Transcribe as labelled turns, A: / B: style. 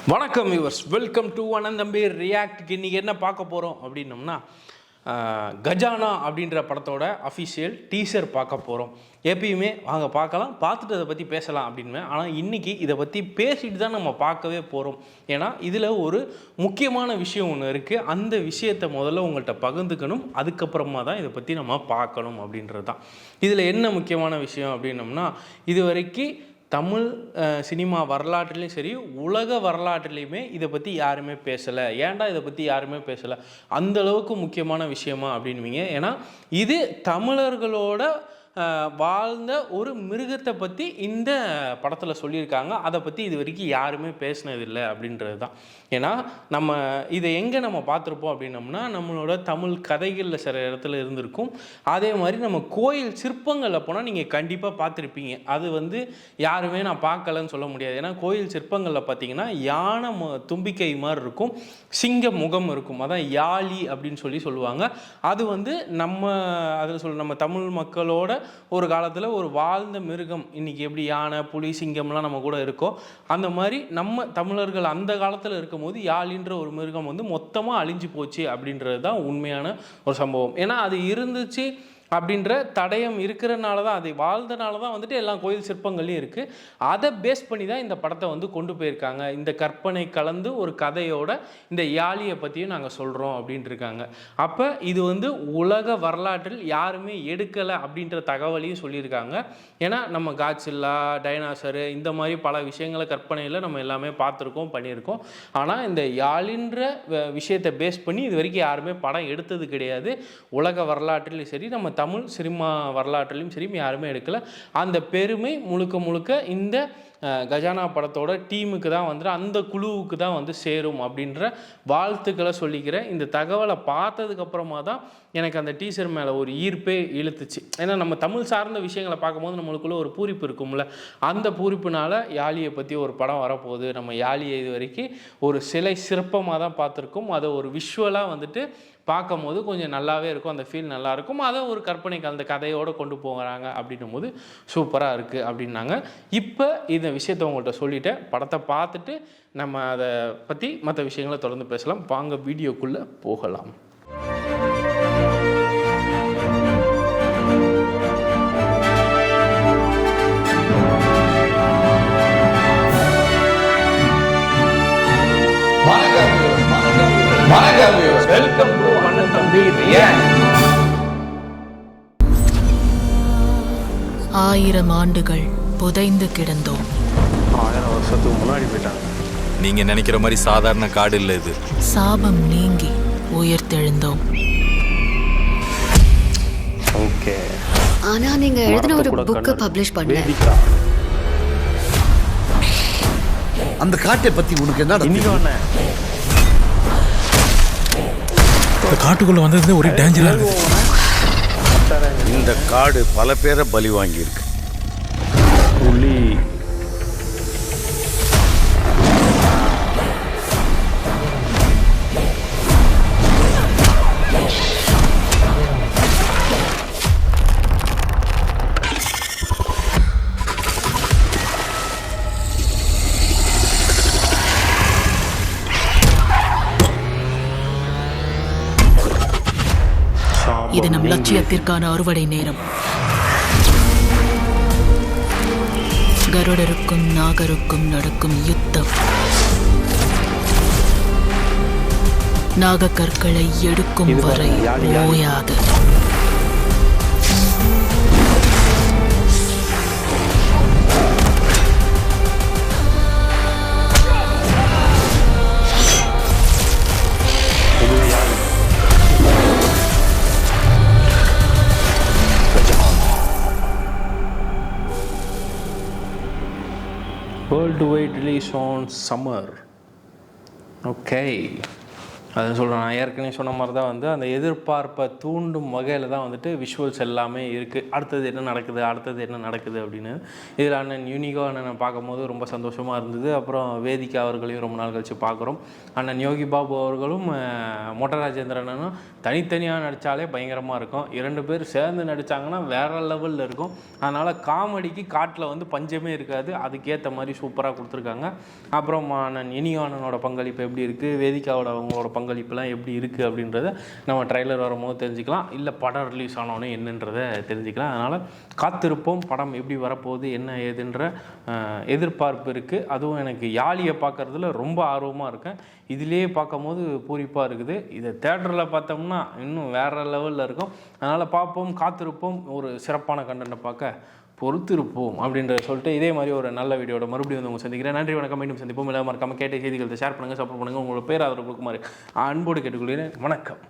A: வணக்கம் viewers, welcome to அனந்தம்பி ரியாக்ட்க்கு. இன்றைக்கி என்ன பார்க்க போகிறோம் அப்படின்னோம்னா, கஜானா அப்படின்ற படத்தோட அஃபிஷியல் டீசர் பார்க்க போகிறோம். எப்பயுமே வாங்க பார்க்கலாம், பார்த்துட்டு அதை பற்றி பேசலாம் அப்படின்னு. ஆனால் இன்றைக்கி இதை பற்றி பேசிட்டு தான் நம்ம பார்க்கவே போகிறோம். ஏன்னா இதில் ஒரு முக்கியமான விஷயம் ஒன்று இருக்குது. அந்த விஷயத்தை முதல்ல உங்கள்கிட்ட பகிர்ந்துக்கணும், அதுக்கப்புறமா தான் இதை பற்றி நம்ம பார்க்கணும் அப்படின்றது தான். இதில் என்ன முக்கியமான விஷயம் அப்படின்னோம்னா, இது வரைக்கும் தமிழ் சினிமா வரலாற்றுலேயும் சரி, உலக வரலாற்றுலேயுமே இதை பற்றி யாருமே பேசலை. ஏன்டா இதை பற்றி யாருமே பேசலை, அந்தளவுக்கு முக்கியமான விஷயமா அப்படின்வீங்க. ஏன்னா இது தமிழர்களோட வாழ்ந்த ஒரு மிருகத்தை பற்றி இந்த படத்தில் சொல்லியிருக்காங்க. அதை பற்றி இது வரைக்கும் யாருமே பேசினதில்லை அப்படின்றது தான். ஏன்னா நம்ம இதை எங்கே நம்ம பார்த்துருப்போம் அப்படின்னோம்னா, நம்மளோட தமிழ் கதைகளில் சில இடத்துல இருந்திருக்கும். அதே மாதிரி நம்ம கோயில் சிற்பங்களில் போனால் நீங்கள் கண்டிப்பாக பார்த்துருப்பீங்க. அது யாருமே நான் பார்க்கலன்னு சொல்ல முடியாது. ஏன்னா கோயில் சிற்பங்களில் பார்த்தீங்கன்னா யானை தும்பிக்கை மாதிரி இருக்கும், சிங்க முகம் இருக்கும். அதான் யாழி அப்படின்னு சொல்லுவாங்க. அது நம்ம தமிழ் மக்களோட ஒரு காலத்தில் ஒரு வாழ்ந்த மிருகம். இன்றைக்கி எப்படி யானை, புலி, சிங்கம்லாம் நம்ம கூட இருக்கோ, அந்த மாதிரி நம்ம தமிழர்கள் அந்த காலத்தில் இருக்கும்போது யாழின்ற ஒரு மிருகம் மொத்தமாக அழிஞ்சு போச்சு அப்படின்றது தான் உண்மையான ஒரு சம்பவம். ஏன்னா அது இருந்துச்சு அப்படின்ற தடயம் இருக்கிறனால தான், அது வாழ்ந்தனால தான் எல்லா கோயில் சிற்பங்கள்லையும் இருக்குது. அதை பேஸ் பண்ணி தான் இந்த படத்தை கொண்டு போயிருக்காங்க. இந்த கற்பனை கலந்து ஒரு கதையோட இந்த யாழியை பற்றியும் நாங்கள் சொல்கிறோம் அப்படின்ட்டு இருக்காங்க. அப்போ இது உலக வரலாற்றில் யாருமே எடுக்கலை அப்படின்ற தகவலையும் சொல்லியிருக்காங்க. ஏன்னா நம்ம காட்சில்லா, டைனாசரு, இந்த மாதிரி பல விஷயங்களை கற்பனையில் நம்ம எல்லாமே பார்த்துருக்கோம், பண்ணியிருக்கோம். ஆனால் இந்த யாழின்ற விஷயத்தை பேஸ் பண்ணி இது வரைக்கும் யாருமே படம் எடுத்தது கிடையாது. உலக வரலாற்றிலும் சரி, நம்ம தமிழ் சினிமா வரலாற்றிலும் சரி யாருமே எடுக்கலை. அந்த பெருமை முழுக்க முழுக்க இந்த கஜானா படத்தோட டீமுக்கு தான் அந்த குழுவுக்கு தான் சேரும் அப்படின்ற வாழ்த்துக்களை சொல்லிக்கிறேன். இந்த தகவலை பார்த்ததுக்கப்புறமா தான் எனக்கு அந்த டீசர் மேலே ஒரு ஈர்ப்பே இழுத்துச்சு. ஏன்னா நம்ம தமிழ் சார்ந்த விஷயங்களை பார்க்கும்போது நம்மளுக்குள்ள ஒரு பூரிப்பு இருக்கும்ல, அந்த பூரிப்புனால யாழியை பற்றி ஒரு படம் வரப்போகுது. நம்ம யாழியை இது வரைக்கும் ஒரு சிலை சிற்பமாக தான் பார்த்துருக்கோம். அதை ஒரு விஷுவலாக பார்க்கும் போது கொஞ்சம் நல்லாவே இருக்கும், அந்த ஃபீல் நல்லாயிருக்கும். அதை ஒரு கற்பனைக்கு அந்த கதையோடு கொண்டு போகிறாங்க அப்படின்னும் போது சூப்பராக இருக்குது அப்படின்னாங்க. இப்போ இந்த விஷயத்தை உங்கள்கிட்ட சொல்லிவிட்டேன். படத்தை பார்த்துட்டு நம்ம அதை பற்றி மற்ற விஷயங்களை தொடர்ந்து பேசலாம். வாங்க வீடியோக்குள்ளே போகலாம். Welcome to அனந்தம்பி react.
B: 1000 ஆண்டுகள் புதைந்து கிடந்தோம்.
A: 1000 வருஷத்துக்கு முன்னாடி போயிட்டாங்க.
C: நீங்க நினைக்கிற மாதிரி சாதாரண காடு இல்லை இது.
B: சாபம் நீங்கி உயிர்த்தெழுந்தோம்.
A: ஓகே.
D: ஆனா நீங்க எழுதின ஒரு புக் பப்ளிஷ் பண்ணல.
E: அந்த காட்டை பத்தி உனக்கு என்ன தெரியும்?
F: இந்த காட்டுக்குள்ள வந்தது ஒரு டேஞ்சரா இருக்கு.
E: இந்த காடு பல பேரை பலி வாங்கியிருக்கு.
A: புலி,
B: இது நம் லட்சியத்திற்கான அறுவடை நேரம். கருடருக்கும் நாகருக்கும் நடக்கும் யுத்தம். நாகக்கற்களை எடுக்கும் வரை ஓயாது.
A: World wide release on summer. Okay, அதை சொல்கிறேன். நான் ஏற்கனவே சொன்ன மாதிரி தான் வந்து அந்த எதிர்பார்ப்பை தூண்டும் வகையில் தான் வந்துட்டு விஷுவல்ஸ் எல்லாமே இருக்குது. அடுத்தது என்ன நடக்குது அப்படின்னு. இதில் அண்ணன் யூனிகோ அண்ணனை பார்க்கும்போது ரொம்ப சந்தோஷமாக இருந்தது. அப்புறம் வேதிகா அவர்களையும் ரொம்ப நாள் கழித்து பார்க்குறோம். அண்ணன் யோகி பாபு அவர்களும் மொட்ட ராஜேந்திரனும் தனித்தனியாக நடித்தாலே பயங்கரமாக இருக்கும். 2 பேர் சேர்ந்து நடித்தாங்கன்னா வேறு லெவலில் இருக்கும். அதனால் காமெடிக்கு காட்டில் வந்து பஞ்சமே இருக்காது. அதுக்கேற்ற மாதிரி சூப்பராக கொடுத்துருக்காங்க. அப்புறம் அண்ணன் யூனிகோ அண்ணனோட பங்களிப்பு எப்படி இருக்குது, வேதிகாவோட அவங்களோட பங்களிப்புலாம் எப்படி இருக்குது அப்படின்றத நம்ம ட்ரைலர் வரும்போது தெரிஞ்சுக்கலாம். இல்லை படம் ரிலீஸ் ஆனோன்னே என்னன்றதை தெரிஞ்சுக்கலாம். அதனால் காத்திருப்போம். படம் எப்படி வரப்போகுது என்ன ஏதுன்ற எதிர்பார்ப்பு இருக்குது. அதுவும் எனக்கு யாழியை பார்க்குறதுல ரொம்ப ஆர்வமாக இருக்கேன். இதிலே பார்க்கும்போது பூரிப்பாக இருக்குது. இதை தேட்டரில் பார்த்தோம்னா இன்னும் வேறு லெவலில் இருக்கும். அதனால் பார்ப்போம், காத்திருப்போம். ஒரு சிறப்பான கண்டென்ட்டை பார்க்க பொறுத்திருப்போம் அப்படின்றத சொல்லிட்டு இதே மாதிரி ஒரு நல்ல வீடியோட மறுபடியும் வந்து உங்களை சந்திக்கிறேன். நன்றி, வணக்கம். மீண்டும் சந்திப்போம். இல்லை மறக்காம கேட்ட செய்திகளை ஷேர் பண்ணுங்கள், சப்போர்ட் பண்ணுங்கள். உங்களோட பேர் ஆதரவு கொடுக்குமாறு அன்போடு கேட்டுக்கொள்கிறேன். வணக்கம்.